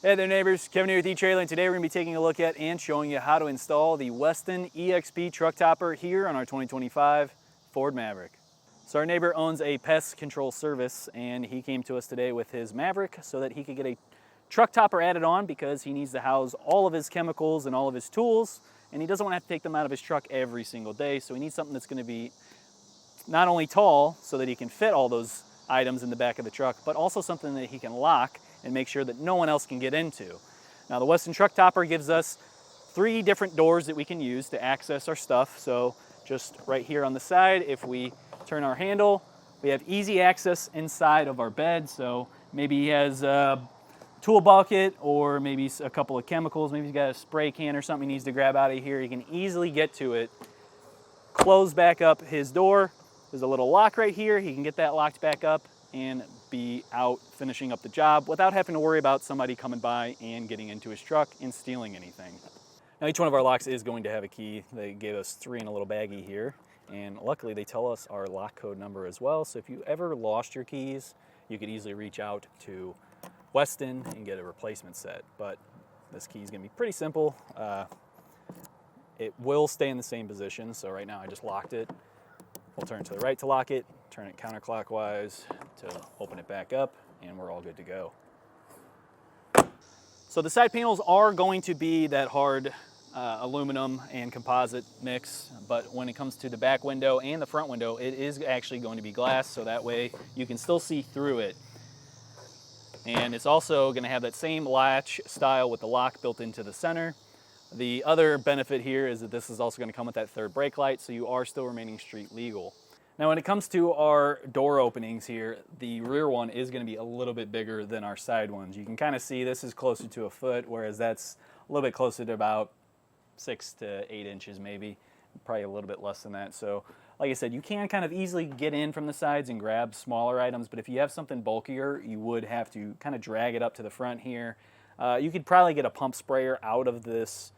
Hey there neighbors, Kevin here with eTrailer, and today we're going to be taking a look at and showing you how to install the Westin EXP truck topper here on our 2025 Ford Maverick. So our neighbor owns a pest control service, and he came to us today with his Maverick so that he could get a truck topper added on because he needs to house all of his chemicals and all of his tools, and he doesn't want to have to take them out of his truck every single day. So he needs something that's going to be not only tall so that he can fit all those items in the back of the truck, but also something that he can lock and make sure that no one else can get into. Now the Westin Truck Topper gives us 3 different doors that we can use to access our stuff. So just right here on the side, if we turn our handle, we have easy access inside of our bed. So maybe he has a tool bucket or maybe a couple of chemicals, maybe he's got a spray can or something he needs to grab out of here. He can easily get to it, close back up his door. There's a little lock right here. He can get that locked back up and be out finishing up the job without having to worry about somebody coming by and getting into his truck and stealing anything. Now each one of our locks is going to have a key. They gave us 3 in a little baggie here, and luckily they tell us our lock code number as well. So if you ever lost your keys, you could easily reach out to Westin and get a replacement set. But this key is going to be pretty simple. It will stay in the same position. So right now I just locked it. We'll turn to the right to lock it, turn it counterclockwise to open it back up, and we're all good to go. So the side panels are going to be that hard aluminum and composite mix, but when it comes to the back window and the front window, it is actually going to be glass, so that way you can still see through it. And it's also going to have that same latch style with the lock built into the center. The other benefit here is that this is also going to come with that third brake light, so you are still remaining street legal. Now when it comes to our door openings here, the rear one is going to be a little bit bigger than our side ones. You can kind of see this is closer to a foot, whereas that's a little bit closer to about 6 to 8 inches maybe, probably a little bit less than that. So like I said, you can kind of easily get in from the sides and grab smaller items, but if you have something bulkier, you would have to kind of drag it up to the front here. You could probably get a pump sprayer out of this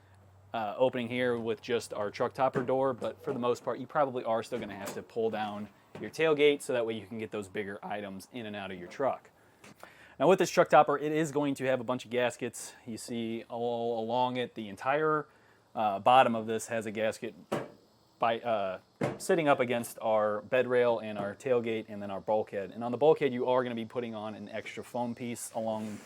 opening here with just our truck topper door, but for the most part you probably are still going to have to pull down your tailgate so that way you can get those bigger items in and out of your truck. Now with this truck topper, it is going to have a bunch of gaskets. You see all along it, the entire bottom of this has a gasket sitting up against our bed rail and our tailgate and then our bulkhead. And on the bulkhead you are going to be putting on an extra foam piece along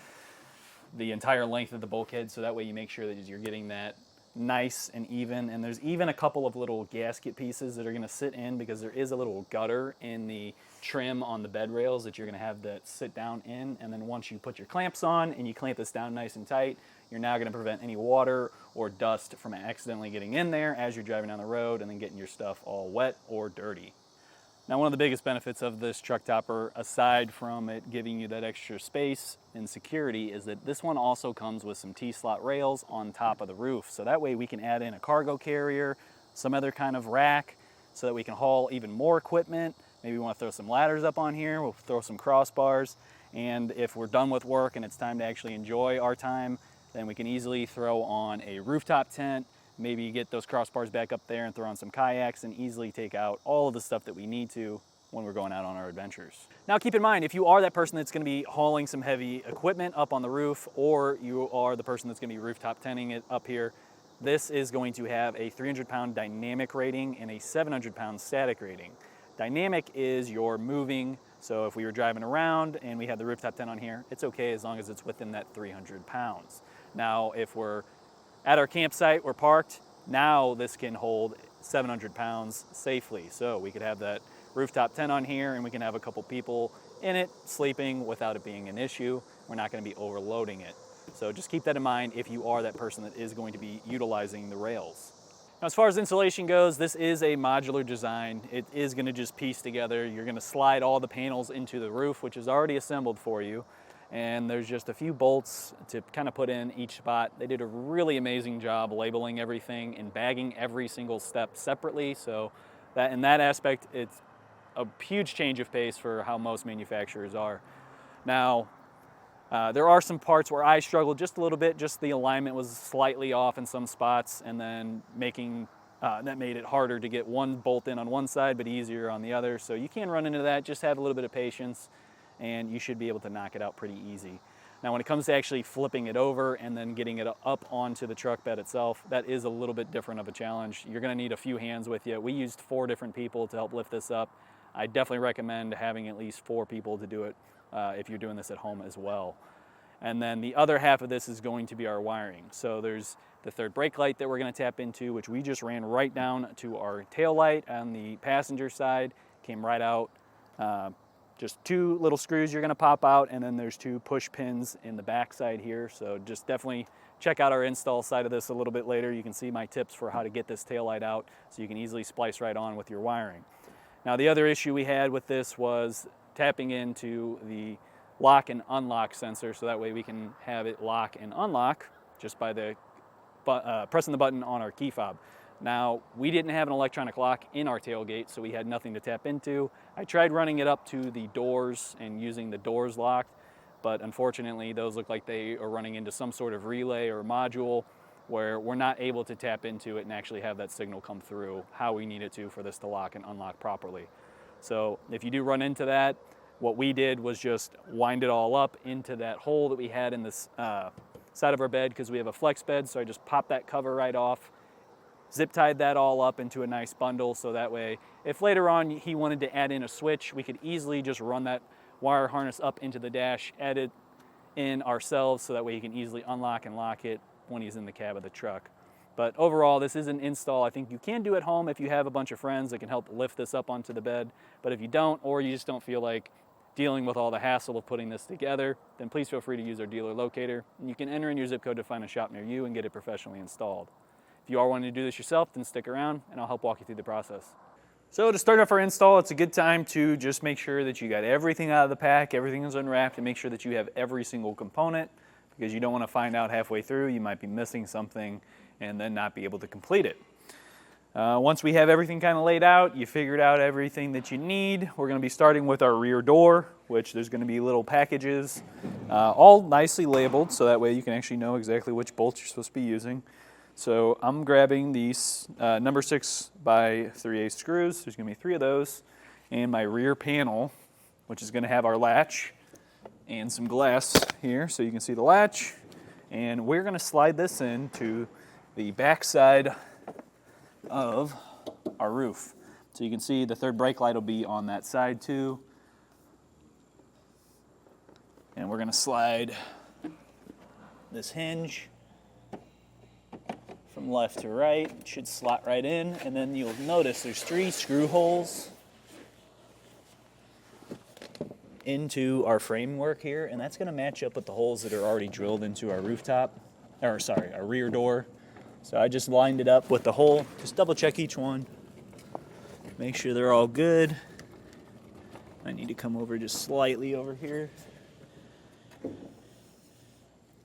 the entire length of the bulkhead, so that way you make sure that you're getting that nice and even. And there's even a couple of little gasket pieces that are going to sit in because there is a little gutter in the trim on the bed rails that you're going to have that sit down in. And then once you put your clamps on and you clamp this down nice and tight, you're now going to prevent any water or dust from accidentally getting in there as you're driving down the road and then getting your stuff all wet or dirty. Now one of the biggest benefits of this truck topper, aside from it giving you that extra space and security, is that this one also comes with some T-slot rails on top of the roof. So that way we can add in a cargo carrier, some other kind of rack, so that we can haul even more equipment. Maybe we want to throw some ladders up on here, we'll throw some crossbars, and if we're done with work and it's time to actually enjoy our time, then we can easily throw on a rooftop tent, maybe get those crossbars back up there and throw on some kayaks and easily take out all of the stuff that we need to when we're going out on our adventures. Now keep in mind, if you are that person that's going to be hauling some heavy equipment up on the roof, or you are the person that's going to be rooftop tenting it up here, this is going to have a 300-pound dynamic rating and a 700-pound static rating. Dynamic is your moving, so if we were driving around and we had the rooftop tent on here, it's okay as long as it's within that 300 pounds. Now if we're at our campsite, we're parked, now this can hold 700 pounds safely. So we could have that rooftop tent on here and we can have a couple people in it sleeping without it being an issue. We're not going to be overloading it. So just keep that in mind if you are that person that is going to be utilizing the rails. Now as far as insulation goes, this is a modular design. It is going to just piece together. You're going to slide all the panels into the roof, which is already assembled for you. And there's just a few bolts to kind of put in each spot. They did a really amazing job labeling everything and bagging every single step separately. So that in that aspect, it's a huge change of pace for how most manufacturers are. Now, there are some parts where I struggled just a little bit, just the alignment was slightly off in some spots, and then that made it harder to get one bolt in on one side but easier on the other. So you can run into that, just have a little bit of patience and you should be able to knock it out pretty easy. Now when it comes to actually flipping it over and then getting it up onto the truck bed itself, that is a little bit different of a challenge. You're gonna need a few hands with you. We used 4 different people to help lift this up. I definitely recommend having at least 4 people to do it if you're doing this at home as well. And then the other half of this is going to be our wiring. So there's the third brake light that we're gonna tap into, which we just ran right down to our tail light on the passenger side, came right out. Just 2 little screws you're gonna pop out, and then there's 2 push pins in the back side here. So just definitely check out our install side of this a little bit later. You can see my tips for how to get this tail light out so you can easily splice right on with your wiring. Now the other issue we had with this was tapping into the lock and unlock sensor, so that way we can have it lock and unlock just by the pressing the button on our key fob. Now, we didn't have an electronic lock in our tailgate, so we had nothing to tap into. I tried running it up to the doors and using the doors locked, but unfortunately those look like they are running into some sort of relay or module where we're not able to tap into it and actually have that signal come through how we need it to for this to lock and unlock properly. So if you do run into that, what we did was just wind it all up into that hole that we had in this side of our bed, because we have a flex bed. So I just popped that cover right off, zip tied that all up into a nice bundle, so that way if later on he wanted to add in a switch, we could easily just run that wire harness up into the dash, add it in ourselves, so that way he can easily unlock and lock it when he's in the cab of the truck. But overall, this is an install I think you can do at home if you have a bunch of friends that can help lift this up onto the bed. But if you don't, or you just don't feel like dealing with all the hassle of putting this together, then please feel free to use our dealer locator, and you can enter in your zip code to find a shop near you and get it professionally installed. If you are wanting to do this yourself, then stick around and I'll help walk you through the process. So to start off our install, it's a good time to just make sure that you got everything out of the pack, everything is unwrapped, and make sure that you have every single component, because you don't want to find out halfway through you might be missing something and then not be able to complete it. Once we have everything kind of laid out, you figured out everything that you need, we're going to be starting with our rear door, which there's going to be little packages, all nicely labeled, so that way you can actually know exactly which bolts you're supposed to be using. So I'm grabbing these number 6 by 3/8 screws. There's going to be 3 of those, and my rear panel, which is going to have our latch and some glass here so you can see the latch. And we're going to slide this into the back side of our roof. So you can see the third brake light will be on that side too. And we're going to slide this hinge from left to right. It should slot right in, and then you'll notice there's 3 screw holes into our framework here, and that's going to match up with the holes that are already drilled into our our rear door. So I just lined it up with the hole. Just double check each one. Make sure they're all good. I need to come over just slightly over here.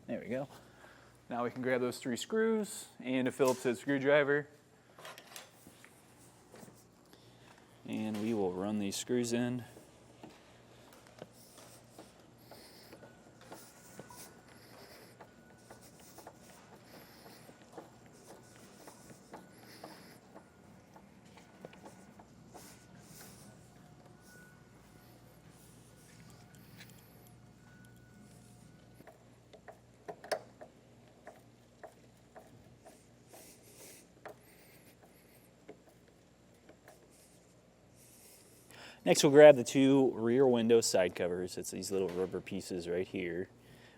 There we go. Now we can grab those 3 screws and a Phillips head screwdriver. And we will run these screws in. Next, we'll grab the 2 rear window side covers. It's these little rubber pieces right here.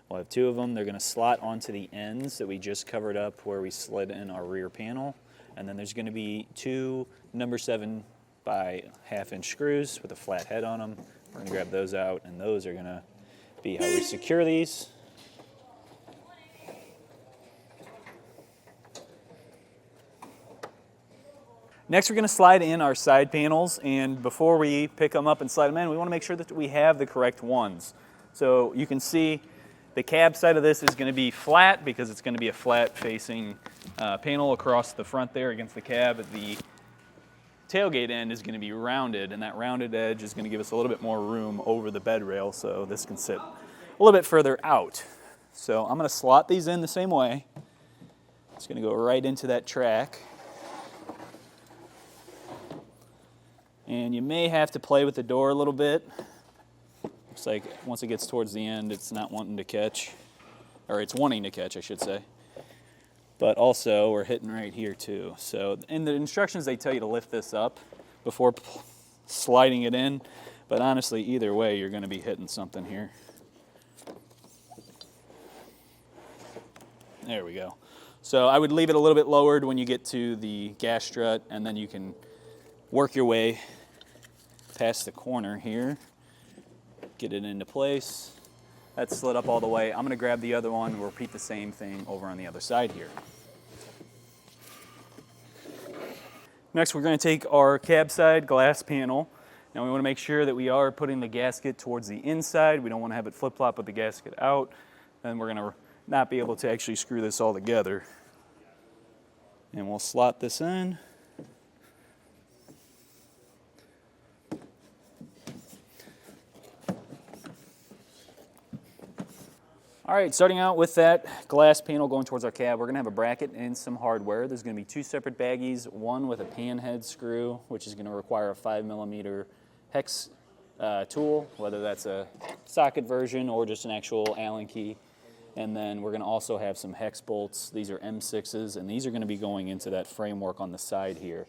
We'll have 2 of them. They're going to slot onto the ends that we just covered up where we slid in our rear panel. And then there's going to be 2 number 7 by 1/2 inch screws with a flat head on them. We're going to grab those out, and those are going to be how we secure these. Next, we're going to slide in our side panels, and before we pick them up and slide them in, we want to make sure that we have the correct ones. So you can see the cab side of this is going to be flat because it's going to be a flat facing panel across the front there against the cab. The tailgate end is going to be rounded, and that rounded edge is going to give us a little bit more room over the bed rail, so this can sit a little bit further out. So I'm going to slot these in the same way. It's going to go right into that track. And you may have to play with the door a little bit. Looks like once it gets towards the end, it's not wanting to catch, or it's wanting to catch, I should say. But also, we're hitting right here too. So in the instructions, they tell you to lift this up before sliding it in. But honestly, either way, you're going to be hitting something here. There we go. So I would leave it a little bit lowered when you get to the gas strut, and then you can work your way past the corner here. Get it into place. That's slid up all the way. I'm going to grab the other one. We'll repeat the same thing over on the other side here. Next, we're going to take our cab side glass panel. Now we want to make sure that we are putting the gasket towards the inside. We don't want to have it flip-flop with the gasket out. Then we're going to not be able to actually screw this all together. And we'll slot this in. All right, starting out with that glass panel going towards our cab, we're going to have a bracket and some hardware. There's going to be 2 separate baggies, one with a pan head screw, which is going to require a 5mm hex tool, whether that's a socket version or just an actual Allen key. And then we're going to also have some hex bolts. These are M6s, and these are going to be going into that framework on the side here.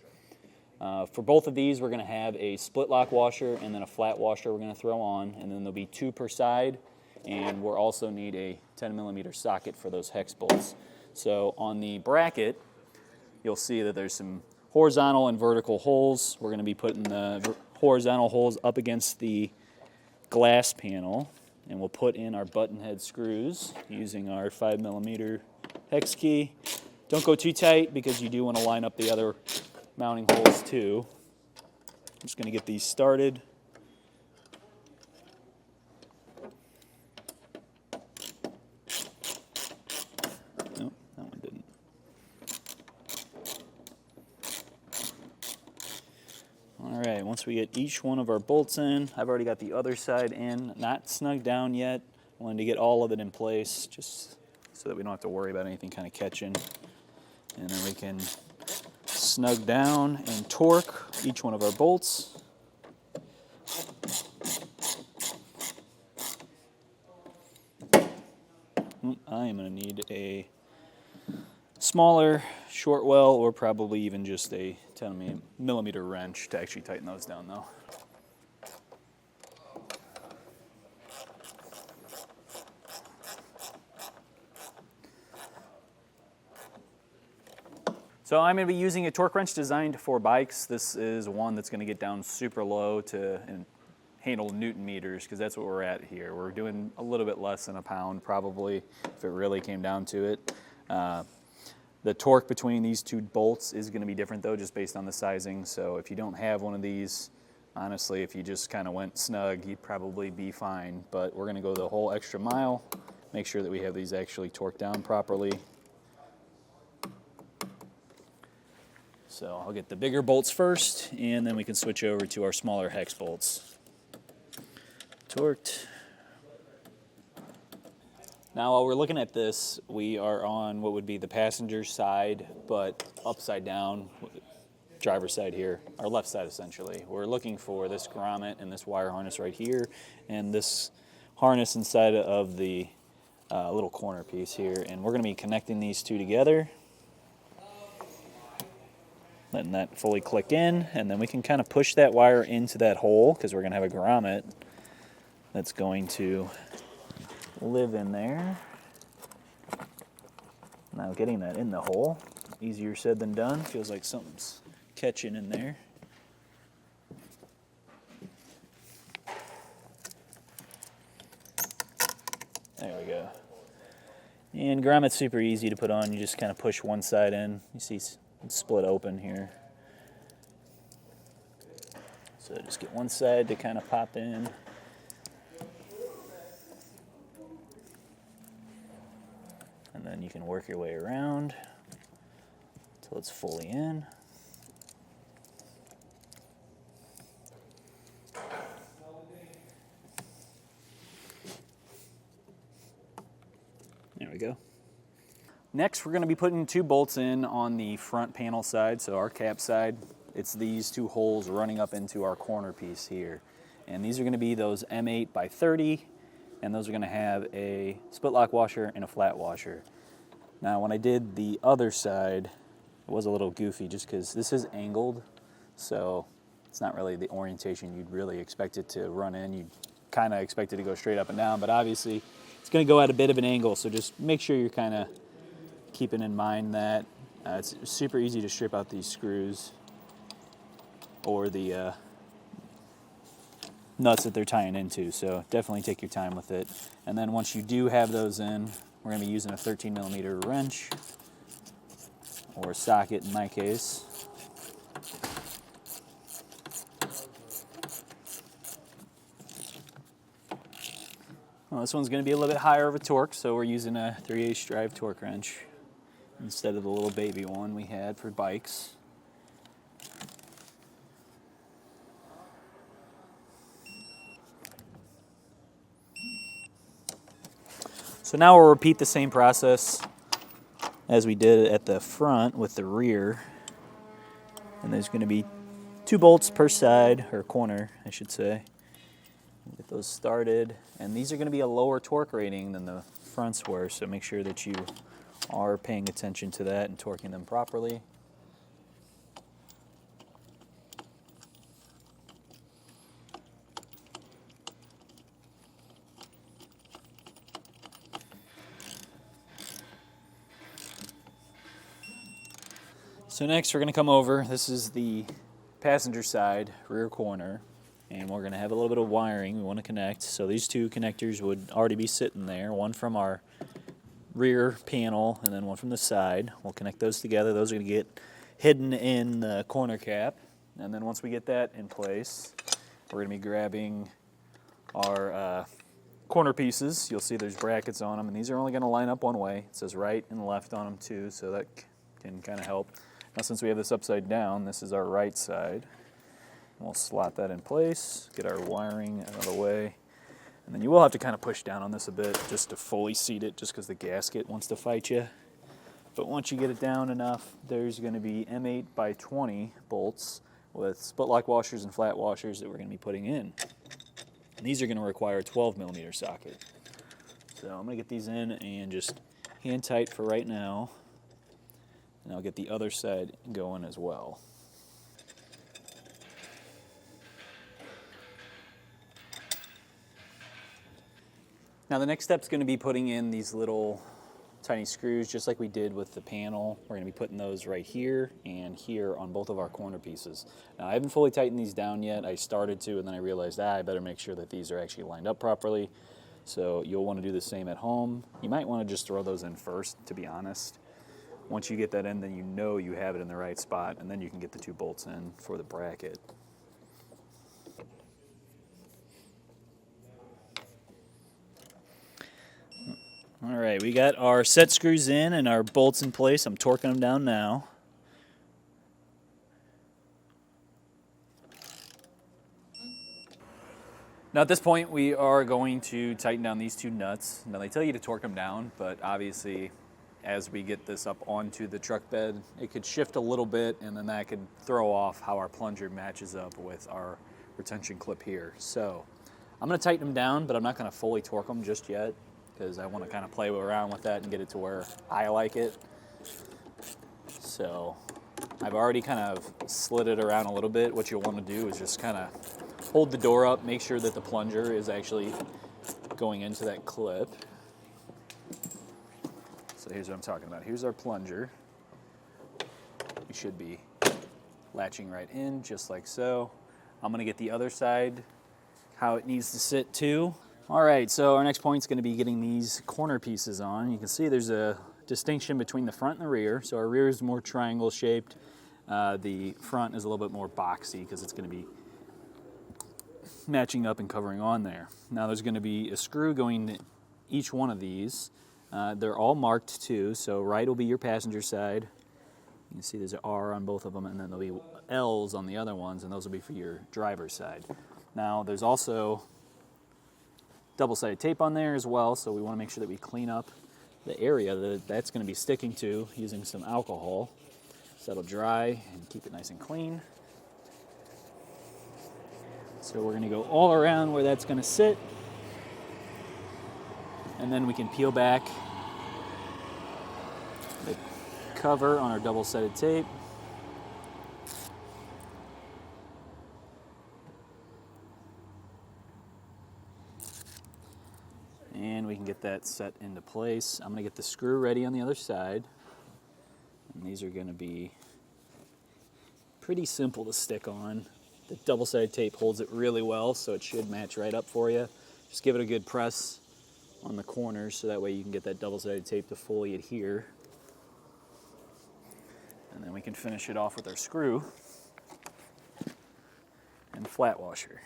For both of these, we're going to have a split lock washer and then a flat washer we're going to throw on, and then there'll be 2 per side. And we'll also need a 10mm socket for those hex bolts. So on the bracket, you'll see that there's some horizontal and vertical holes. We're going to be putting the horizontal holes up against the glass panel, and we'll put in our button head screws using our 5mm hex key. Don't go too tight because you do want to line up the other mounting holes too. I'm just going to get these started. Alright, once we get each one of our bolts in, I've already got the other side in, not snug down yet. I wanted to get all of it in place just so that we don't have to worry about anything kind of catching. And then we can snug down and torque each one of our bolts. I am going to need a smaller short well, or probably even just a 10mm wrench to actually tighten those down though. So I'm going to be using a torque wrench designed for bikes. This is one that's going to get down super low to handle Newton meters, because that's what we're at here. We're doing a little bit less than a pound probably if it really came down to it. The torque between these 2 bolts is going to be different though, just based on the sizing. So if you don't have one of these, honestly, if you just kind of went snug, you'd probably be fine. But we're going to go the whole extra mile, make sure that we have these actually torqued down properly. So I'll get the bigger bolts first, and then we can switch over to our smaller hex bolts. Torqued. Now, while we're looking at this, we are on what would be the passenger side, but upside down, driver's side here, our left side essentially. We're looking for this grommet and this wire harness right here, and this harness inside of the little corner piece here. And we're going to be connecting these 2 together, letting that fully click in, and then we can kind of push that wire into that hole, because we're going to have a grommet that's going to live in there. Now getting that in the hole, easier said than done. Feels like something's catching in there. There we go. And grommet's super easy to put on. You just kind of push one side in. You see it's split open here. So just get one side to kind of pop in. And then you can work your way around until it's fully in. There we go. Next, we're going to be putting 2 bolts in on the front panel side, so our cap side. It's these 2 holes running up into our corner piece here. And these are going to be those M8 by 30, and those are going to have a split lock washer and a flat washer. Now when I did the other side, it was a little goofy just because this is angled, so it's not really the orientation you'd really expect it to run in. You'd kind of expect it to go straight up and down, but obviously it's going to go at a bit of an angle, so just make sure you're kind of keeping in mind that it's super easy to strip out these screws or the nuts that they're tying into, so definitely take your time with it. And then once you do have those in, we're going to be using a 13mm wrench, or a socket in my case. Well, this one's going to be a little bit higher of a torque, so we're using a 3/8 drive torque wrench instead of the little baby one we had for bikes. So now we'll repeat the same process as we did at the front with the rear. And there's going to be 2 bolts per side, or corner, I should say. Get those started. And these are going to be a lower torque rating than the fronts were, so make sure that you are paying attention to that and torquing them properly. So next we're going to come over, this is the passenger side rear corner, and we're going to have a little bit of wiring we want to connect. So these 2 connectors would already be sitting there, one from our rear panel and then one from the side. We'll connect those together. Those are going to get hidden in the corner cap, and then once we get that in place, we're going to be grabbing our corner pieces. You'll see there's brackets on them, and these are only going to line up one way. It says right and left on them too, so that can kind of help. Now since we have this upside down, this is our right side. We'll slot that in place, get our wiring out of the way, and then you will have to kind of push down on this a bit just to fully seat it, just because the gasket wants to fight you. But once you get it down enough, there's going to be M8 by 20 bolts with split lock washers and flat washers that we're going to be putting in. And these are going to require a 12mm socket. So I'm going to get these in and just hand tight for right now. And I'll get the other side going as well. Now the next step is going to be putting in these little tiny screws, just like we did with the panel. We're going to be putting those right here and here on both of our corner pieces. Now I haven't fully tightened these down yet. I started to, and then I realized I better make sure that these are actually lined up properly. So you'll want to do the same at home. You might want to just throw those in first, to be honest. Once you get that in, then you know you have it in the right spot, and then you can get the 2 bolts in for the bracket. All right, we got our set screws in and our bolts in place. I'm torquing them down now. Now at this point, we are going to tighten down these 2 nuts. Now they tell you to torque them down, but obviously as we get this up onto the truck bed, it could shift a little bit, and then that could throw off how our plunger matches up with our retention clip here. So I'm going to tighten them down, but I'm not going to fully torque them just yet, because I want to kind of play around with that and get it to where I like it. So I've already kind of slid it around a little bit. What you'll want to do is just kind of hold the door up, make sure that the plunger is actually going into that clip. So here's what I'm talking about. Here's our plunger. You should be latching right in, just like so. I'm going to get the other side how it needs to sit too. All right, so our next point is going to be getting these corner pieces on. You can see there's a distinction between the front and the rear. So our rear is more triangle shaped. The front is a little bit more boxy because it's going to be matching up and covering on there. Now there's going to be a screw going to each one of these. They're all marked too, so right will be your passenger side. You can see there's an R on both of them, and then there'll be L's on the other ones, and those will be for your driver's side. Now there's also double-sided tape on there as well, so we want to make sure that we clean up the area that that's going to be sticking to using some alcohol. So that'll dry and keep it nice and clean. So we're going to go all around where that's going to sit. And then we can peel back the cover on our double-sided tape. And we can get that set into place. I'm going to get the screw ready on the other side. And these are going to be pretty simple to stick on. The double-sided tape holds it really well, so it should match right up for you. Just give it a good press on the corners so that way you can get that double-sided tape to fully adhere. And then we can finish it off with our screw and flat washer.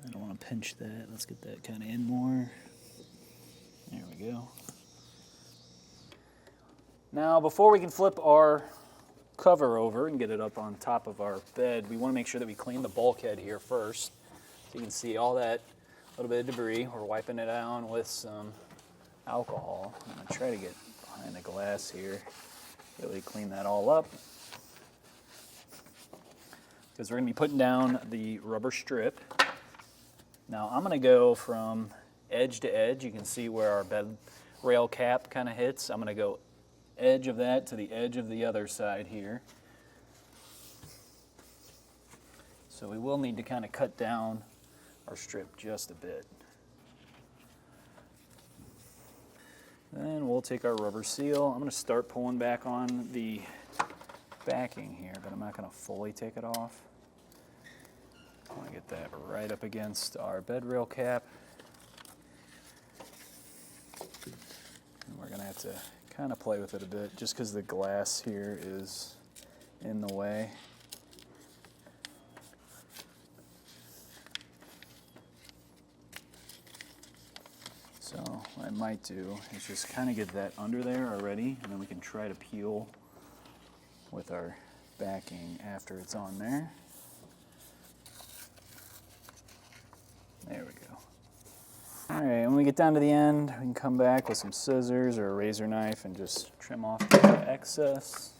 I don't want to pinch that. Let's get that kind of in more. There we go. Now, before we can flip our cover over and get it up on top of our bed, we want to make sure that we clean the bulkhead here first. So you can see all that little bit of debris. We're wiping it down with some alcohol. I'm going to try to get behind the glass here, really clean that all up. Because we're going to be putting down the rubber strip. Now I'm going to go from edge to edge. You can see where our bed rail cap kind of hits. I'm going to go edge of that to the edge of the other side here. So we will need to kind of cut down our strip just a bit. Then we'll take our rubber seal. I'm going to start pulling back on the backing here, but I'm not going to fully take it off. I want to get that right up against our bed rail cap. And we're going to have to kind of play with it a bit just because the glass here is in the way. So what I might do is just kind of get that under there already, and then we can try to peel with our backing after it's on there. There we go. All right, when we get down to the end, we can come back with some scissors or a razor knife and just trim off the excess.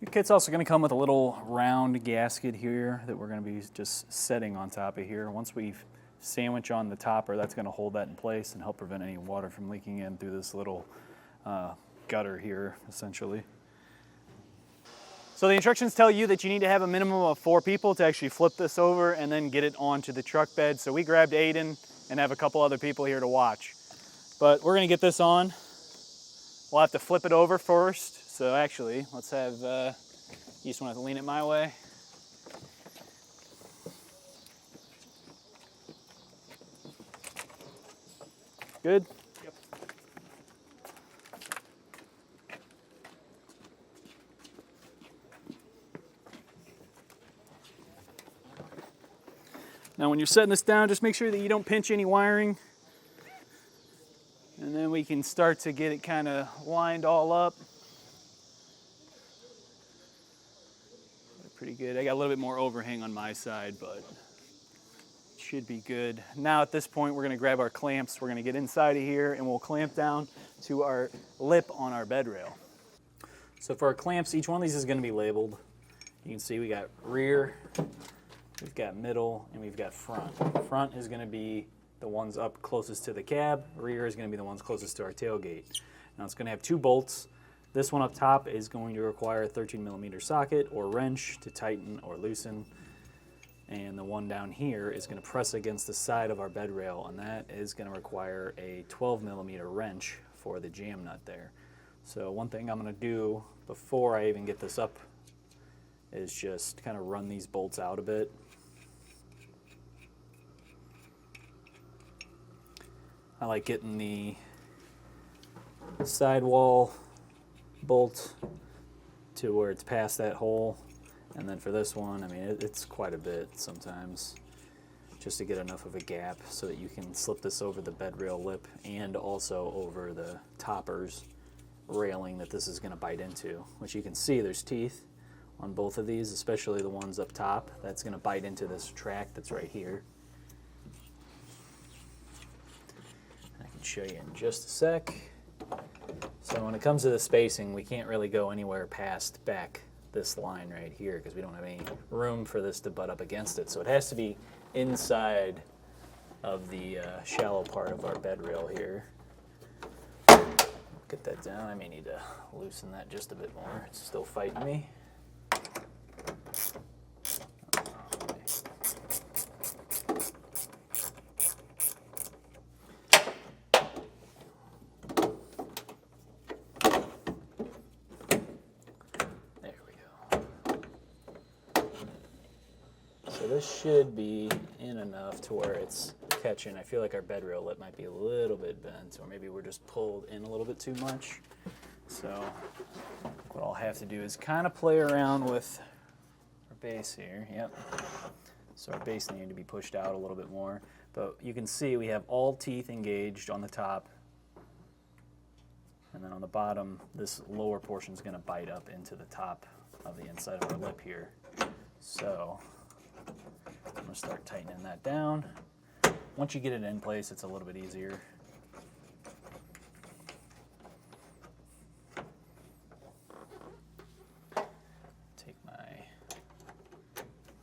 Your kit's also going to come with a little round gasket here that we're going to be just setting on top of here. Once we sandwich on the topper, that's going to hold that in place and help prevent any water from leaking in through this little gutter here, essentially. So the instructions tell you that you need to have a minimum of 4 people to actually flip this over and then get it onto the truck bed. So we grabbed Aiden and have a couple other people here to watch. But we're going to get this on. We'll have to flip it over first. So actually, let's have, you just want to lean it my way. Good? Yep. Now when you're setting this down, just make sure that you don't pinch any wiring. And then we can start to get it kind of lined all up. Pretty good. I got a little bit more overhang on my side, but it should be good. Now at this point, we're going to grab our clamps. We're going to get inside of here and we'll clamp down to our lip on our bed rail. So for our clamps, each one of these is going to be labeled. You can see we got rear, we've got middle, and we've got front. Front is going to be the ones up closest to the cab. Rear is going to be the ones closest to our tailgate. Now it's going to have 2 bolts. This one up top is going to require a 13mm socket or wrench to tighten or loosen. And the one down here is going to press against the side of our bed rail, and that is going to require a 12mm wrench for the jam nut there. So one thing I'm going to do before I even get this up is just kind of run these bolts out a bit. I like getting the sidewall bolt to where it's past that hole, and then for this one, I mean, it's quite a bit sometimes, just to get enough of a gap so that you can slip this over the bed rail lip and also over the toppers railing that this is going to bite into, which you can see there's teeth on both of these, especially the ones up top. That's going to bite into this track that's right here. I can show you in just a sec. So when it comes to the spacing, we can't really go anywhere past back this line right here because we don't have any room for this to butt up against it. So it has to be inside of the shallow part of our bed rail here. Get that down. I may need to loosen that just a bit more. It's still fighting me. There we go. So this should be in enough to where it's catching. I feel like our bed rail lip might be a little bit bent, or maybe we're just pulled in a little bit too much. So what I'll have to do is kind of play around with our base here. Yep. So our base needed to be pushed out a little bit more. But you can see we have all teeth engaged on the top. And then on the bottom, this lower portion is going to bite up into the top of the inside of our lip here. So I'm going to start tightening that down. Once you get it in place, it's a little bit easier. Take my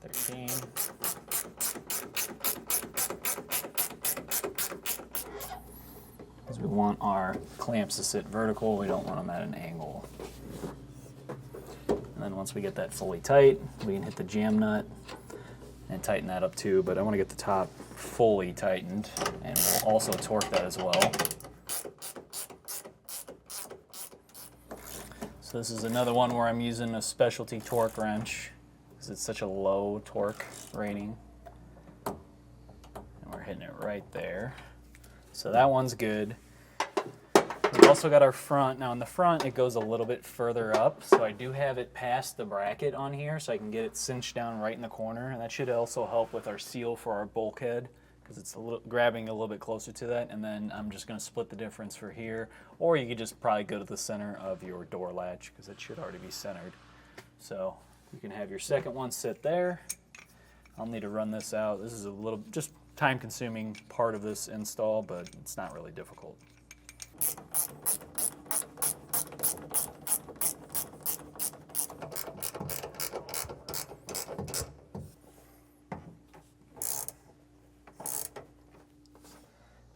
13. Because we want our clamps to sit vertical, we don't want them at an angle. And then once we get that fully tight, we can hit the jam nut and tighten that up too, but I want to get the top fully tightened, and we'll also torque that as well. So this is another one where I'm using a specialty torque wrench because it's such a low torque rating. And we're hitting it right there. So that one's good. We've also got our front. Now in the front it goes a little bit further up, so I do have it past the bracket on here so I can get it cinched down right in the corner, and that should also help with our seal for our bulkhead because it's grabbing a little bit closer to that. And then I'm just going to split the difference for here, or you could just probably go to the center of your door latch because it should already be centered. So you can have your second one sit there. I'll need to run this out. This is a little just time consuming part of this install, but it's not really difficult.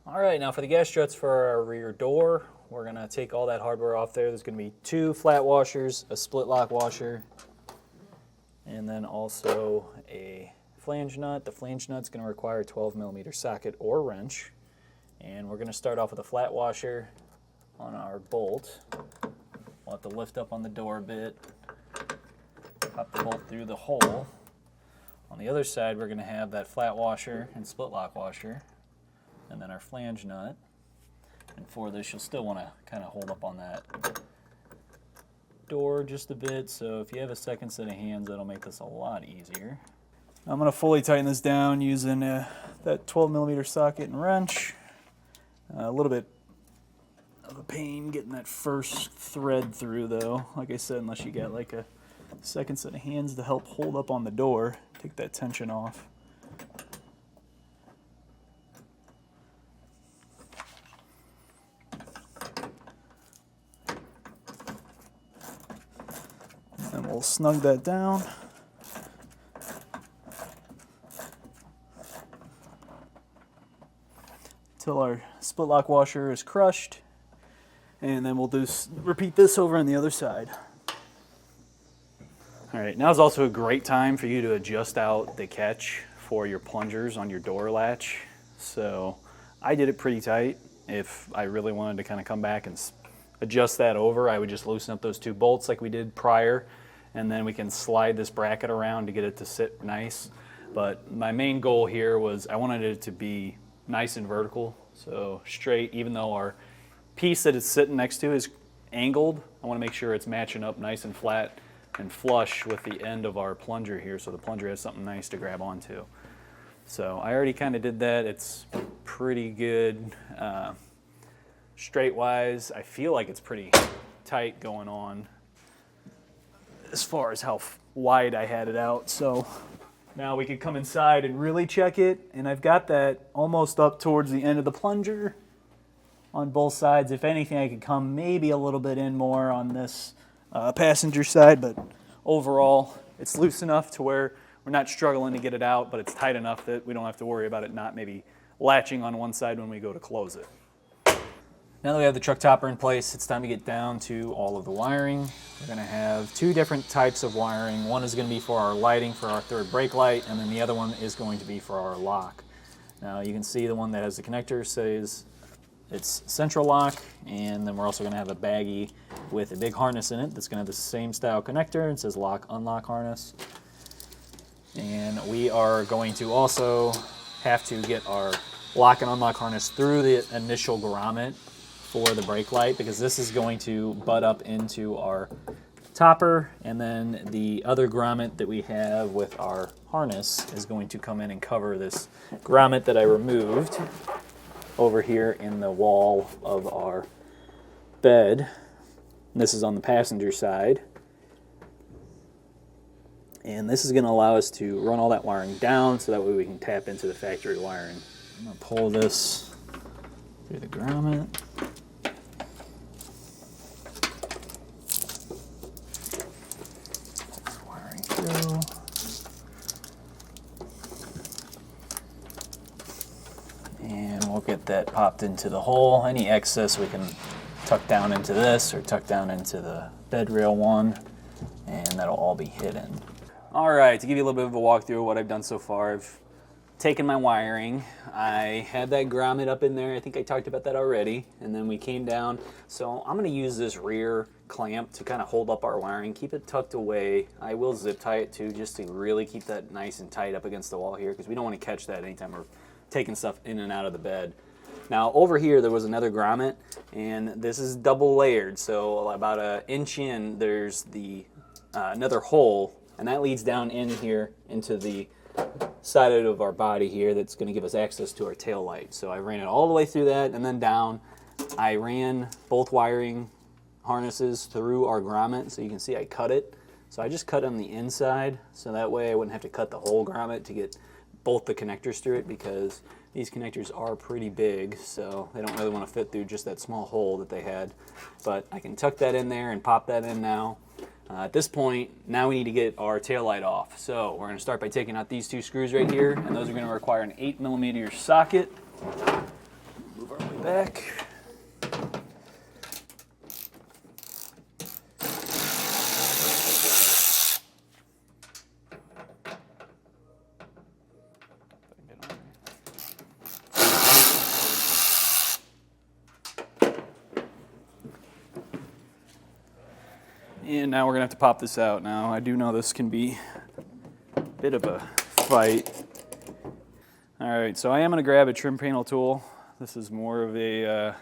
All right, now for the gas struts for our rear door, we're gonna take all that hardware off there. There's gonna be 2 flat washers, a split lock washer, and then also a flange nut. The flange nut's gonna require a 12mm socket or wrench. And we're gonna start off with a flat washer on our bolt. We'll have to lift up on the door a bit, pop the bolt through the hole. On the other side, we're gonna have that flat washer and split lock washer, and then our flange nut. And for this, you'll still wanna kinda hold up on that door just a bit, so if you have a second set of hands, that'll make this a lot easier. I'm gonna fully tighten this down using that 12mm socket and wrench. A little bit of a pain getting that first thread through though. Like I said, unless you got like a second set of hands to help hold up on the door, take that tension off. And we'll snug that down. Until our split lock washer is crushed, and then we'll repeat this over on the other side. All right, now is also a great time for you to adjust out the catch for your plungers on your door latch. So I did it pretty tight. If I really wanted to kind of come back and adjust that over, I would just loosen up those 2 bolts like we did prior, and then we can slide this bracket around to get it to sit nice. But my main goal here was I wanted it to be nice and vertical, so straight, even though our piece that it's sitting next to is angled, I want to make sure it's matching up nice and flat and flush with the end of our plunger here, so the plunger has something nice to grab onto. So I already kind of did that. It's pretty good. Straight wise, I feel like it's pretty tight going on as far as how wide I had it out. So now we could come inside and really check it, and I've got that almost up towards the end of the plunger on both sides. If anything, I could come maybe a little bit in more on this passenger side, but overall it's loose enough to where we're not struggling to get it out, but it's tight enough that we don't have to worry about it not maybe latching on one side when we go to close it. Now that we have the truck topper in place, it's time to get down to all of the wiring. We're going to have two different types of wiring. One is going to be for our lighting for our third brake light, and then the other one is going to be for our lock. Now you can see the one that has the connector says it's central lock, and then we're also going to have a baggie with a big harness in it that's going to have the same style connector. It says lock, unlock harness. And we are going to also have to get our lock and unlock harness through the initial grommet for the brake light, because this is going to butt up into our topper, and then the other grommet that we have with our harness is going to come in and cover this grommet that I removed over here in the wall of our bed. This is on the passenger side. And this is going to allow us to run all that wiring down so that way we can tap into the factory wiring. I'm going to pull this through the grommet. Wiring through. And we'll get that popped into the hole. Any excess we can tuck down into this or tuck down into the bed rail one, and that'll all be hidden. All right, to give you a little bit of a walkthrough of what I've done so far, I've taken my wiring. I had that grommet up in there. I think I talked about that already. And then we came down. So I'm going to use this rear clamp to kind of hold up our wiring, keep it tucked away. I will zip tie it too, just to really keep that nice and tight up against the wall here, because we don't want to catch that anytime we're taking stuff in and out of the bed. Now over here there was another grommet, and this is double layered. So about an inch in, there's the another hole. And that leads down in here into the side of our body here that's going to give us access to our tail light. So I ran it all the way through that and then down. I ran both wiring harnesses through our grommet, so you can see I cut it. So I just cut on the inside, so that way I wouldn't have to cut the whole grommet to get both the connectors through it, because these connectors are pretty big, so they don't really want to fit through just that small hole that they had. But I can tuck that in there and pop that in now. At this point, now we need to get our tail light off. So we're going to start by taking out these two screws right here, and those are going to require an 8mm socket. Move our way back. And now we're going to have to pop this out. Now, I do know this can be a bit of a fight. All right, so I am going to grab a trim panel tool. This is more of a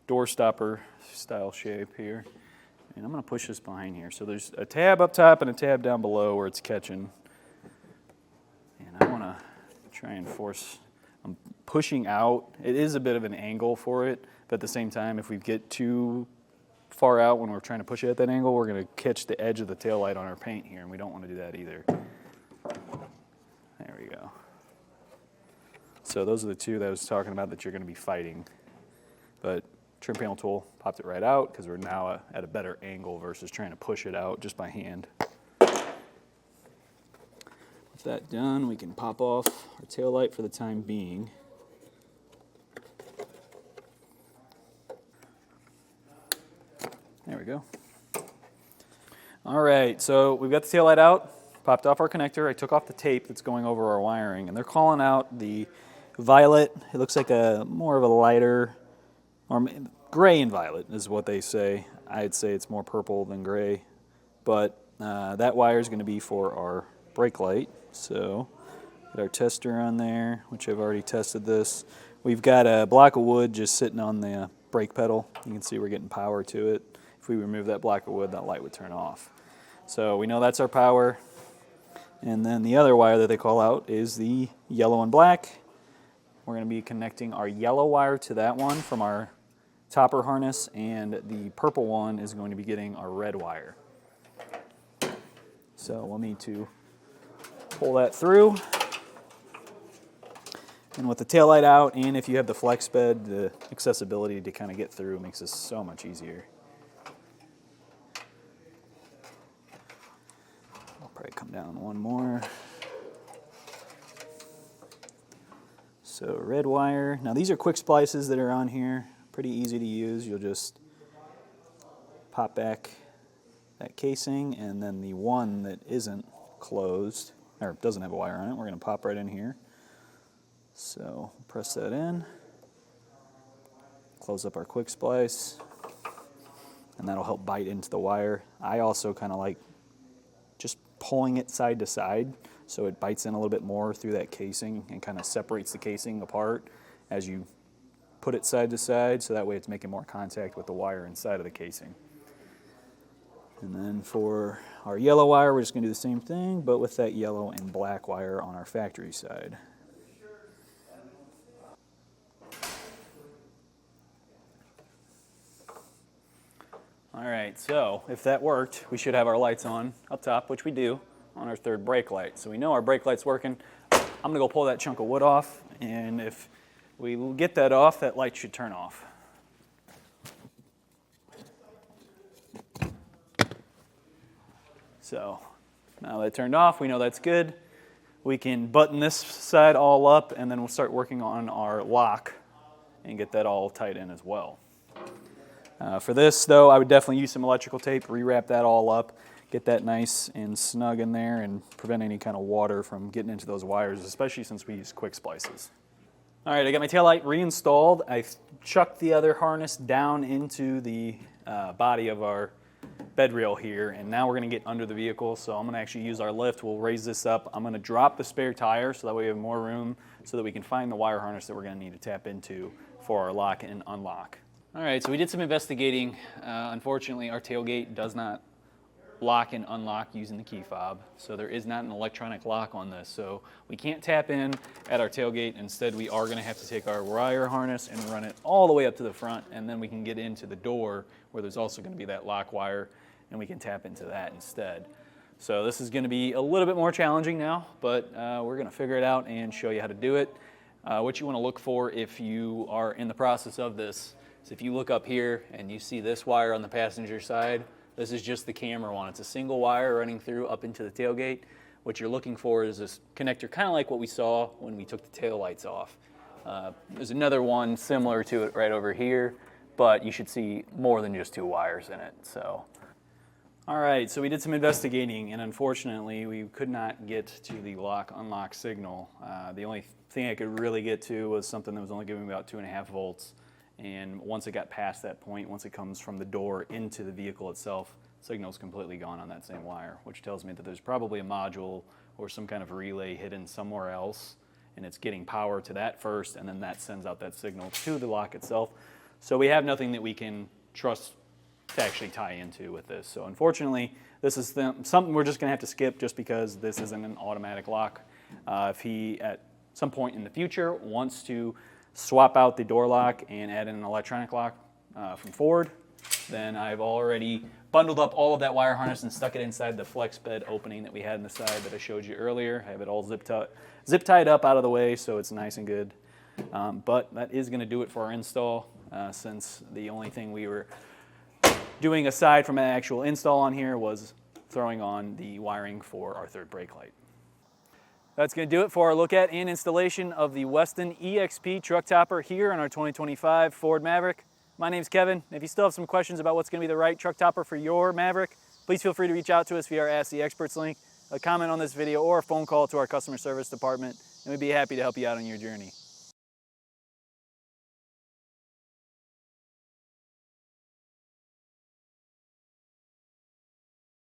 door stopper style shape here. And I'm going to push this behind here. So there's a tab up top and a tab down below where it's catching. And I want to try and force, I'm pushing out. It is a bit of an angle for it, but at the same time, if we get too far out when we're trying to push it at that angle, we're going to catch the edge of the taillight on our paint here, and we don't want to do that either. There we go. So those are the two that I was talking about that you're going to be fighting. But trim panel tool popped it right out because we're now at a better angle versus trying to push it out just by hand. With that done, we can pop off our taillight for the time being. There we go. All right, so we've got the taillight out, popped off our connector. I took off the tape that's going over our wiring, and they're calling out the violet. It looks like a more of a lighter, or gray and violet is what they say. I'd say it's more purple than gray, but that wire is going to be for our brake light. So get our tester on there, which I've already tested this. We've got a block of wood just sitting on the brake pedal. You can see we're getting power to it. If we remove that block of wood, that light would turn off. So we know that's our power. And then the other wire that they call out is the yellow and black. We're going to be connecting our yellow wire to that one from our topper harness, and the purple one is going to be getting our red wire. So we'll need to pull that through. And with the taillight out, and if you have the flex bed, the accessibility to kind of get through makes this so much easier. I'll probably come down one more. So red wire. Now these are quick splices that are on here. Pretty easy to use. You'll just pop back that casing, and then the one that isn't closed, or doesn't have a wire on it, we're going to pop right in here. So press that in, close up our quick splice, and that'll help bite into the wire. I also kind of like just pulling it side to side so it bites in a little bit more through that casing and kind of separates the casing apart as you put it side to side, so that way it's making more contact with the wire inside of the casing. And then for our yellow wire, we're just going to do the same thing, but with that yellow and black wire on our factory side. All right, so if that worked, we should have our lights on up top, which we do, on our third brake light. So we know our brake light's working. I'm going to go pull that chunk of wood off, and if we get that off, that light should turn off. So now that turned off, we know that's good. We can button this side all up, and then we'll start working on our lock and get that all tight in as well. For this, though, I would definitely use some electrical tape, rewrap that all up, get that nice and snug in there, and prevent any kind of water from getting into those wires, especially since we use quick splices. All right, I got my taillight reinstalled. I chucked the other harness down into the body of our bed rail here, and now we're going to get under the vehicle. So I'm going to actually use our lift. We'll raise this up. I'm going to drop the spare tire so that way we have more room so that we can find the wire harness that we're going to need to tap into for our lock and unlock. All right, so we did some investigating. Unfortunately, our tailgate does not lock and unlock using the key fob, so there is not an electronic lock on this. So we can't tap in at our tailgate. Instead, we are going to have to take our wire harness and run it all the way up to the front, and then we can get into the door where there's also going to be that lock wire, and we can tap into that instead. So this is going to be a little bit more challenging now, but we're going to figure it out and show you how to do it. What you want to look for if you are in the process of this is if you look up here and you see this wire on the passenger side, this is just the camera one. It's a single wire running through up into the tailgate. What you're looking for is this connector, kind of like what we saw when we took the tail lights off. There's another one similar to it right over here, but you should see more than just two wires in it. So, all right, so we did some investigating, and unfortunately we could not get to the lock-unlock signal. The only thing I could really get to was something that was only giving about 2.5 volts. And once it got past that point, once it comes from the door into the vehicle itself, signal's completely gone on that same wire, which tells me that there's probably a module or some kind of relay hidden somewhere else, and it's getting power to that first, and then that sends out that signal to the lock itself. So we have nothing that we can trust to actually tie into with this. So unfortunately, this is something we're just going to have to skip just because this isn't an automatic lock. If he, at some point in the future, wants to swap out the door lock and add in an electronic lock from Ford, then I've already bundled up all of that wire harness and stuck it inside the flex bed opening that we had in the side that I showed you earlier. I have it all zip tied up out of the way so it's nice and good. But that is going to do it for our install, since the only thing we were doing aside from an actual install on here was throwing on the wiring for our third brake light. That's going to do it for our look at and installation of the Westin EXP Truck Topper here on our 2025 Ford Maverick. My name's Kevin. If you still have some questions about what's going to be the right truck topper for your Maverick, please feel free to reach out to us via our Ask the Experts link, a comment on this video, or a phone call to our customer service department, and we'd be happy to help you out on your journey.